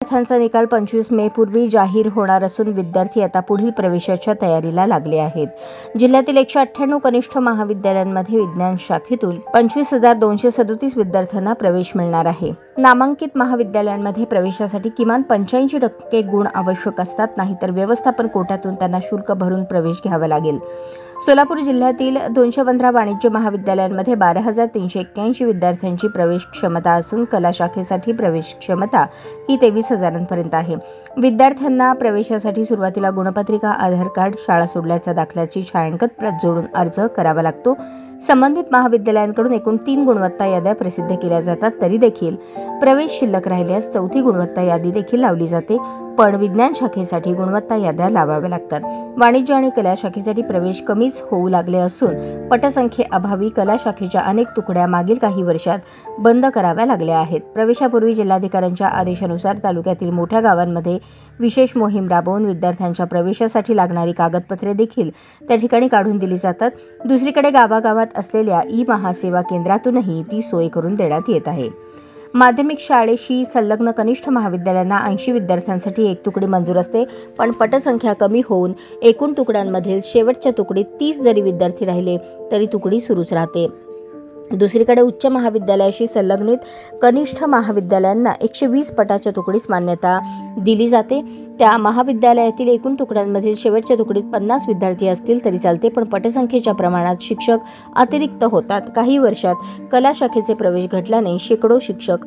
विद्यार्थ्यांचा निकाल 25 मे पूर्वी जाहीर होणार असून विद्यार्थी आता पुढील प्रवेशाच्या तयारीला लागले आहेत. जिल्ह्यातील 198 कनिष्ठ महाविद्यालयांमध्ये विज्ञान शाखेतून 25,237 विद्यार्थ्यांना प्रवेश मिळणार आहे. नामांकित महाविद्यालयांमध्ये प्रवेशासाठी किमान 85% गुण आवश्यक असतात, नाहीतर व्यवस्थापन कोट्यातून त्यांना शुल्क भरून प्रवेश घ्यावा लागेल. सोलापूर जिल्ह्यातील 215 वाणिज्य महाविद्यालयांमध्ये 12,381 विद्यार्थ्यांची प्रवेश क्षमता असून कला शाखेसाठी प्रवेश क्षमता ही 23,000पर्यंत आहे. विद्यार्थ्यांना प्रवेशासाठी सुरुवातीला गुणपत्रिका, आधार कार्ड, शाळा सोडल्याच्या दाखल्याची छायांकित प्रत जोडून अर्ज करावा लागतो. संबंधित महाविद्यालयांकडून एकूण 3 गुणवत्ता याद्या प्रसिद्ध केल्या जातात. तरी देखील प्रवेश शिल्लक राहिल्यास 4थी गुणवत्ता यादी देखील लावली जाते, पण विज्ञान शाखेसाठी गुणवत्ता याद्या लावाव्या लागतात. वाणिज्य आणि कला शाखेसाठी प्रवेश कमीच होऊ लागले असून पटसंख्येअभावी कला शाखेच्या अनेक तुकड्या मागील काही वर्षात बंद कराव्या लागल्या आहेत. प्रवेशापूर्वी जिल्हाधिकाऱ्यांच्या आदेशानुसार तालुक्यातील मोठ्या गावांमध्ये विशेष मोहीम राबवून विद्यार्थ्यांच्या प्रवेशासाठी लागणारी कागदपत्रे देखील त्या ठिकाणी काढून दिली जातात. दुसरीकडे गावागावात असलेल्या ई-महासेवा केंद्रातूनही ती सोय करून देण्यात येत आहे. माध्यमिक शाळेशी संलग्न कनिष्ठ महाविद्यालयांना 80 विद्यार्थ्यांसाठी एक तुकडी मंजूर असते, पण पटसंख्या कमी होऊन एकूण तुकड्यांमधील शेवटच्या तुकडीत 30 जरी विद्यार्थी राहिले तरी तुकडी सुरूच राहते. दुसरीकडे उच्च महाविद्यालयाशी संलग्नित कनिष्ठ महाविद्यालयांना 120 पटाच्या तुकडीस मान्यता दिली जाते. त्या महाविद्यालयातील एकूण तुकड्यांमधील शेवटच्या तुकडीत 50 विद्यार्थी असतील तरी चालते, पण पटसंख्येच्या प्रमाणात शिक्षक अतिरिक्त होतात. काही वर्षात कला शाखेचे प्रवेश घटल्याने शेकडो शिक्षक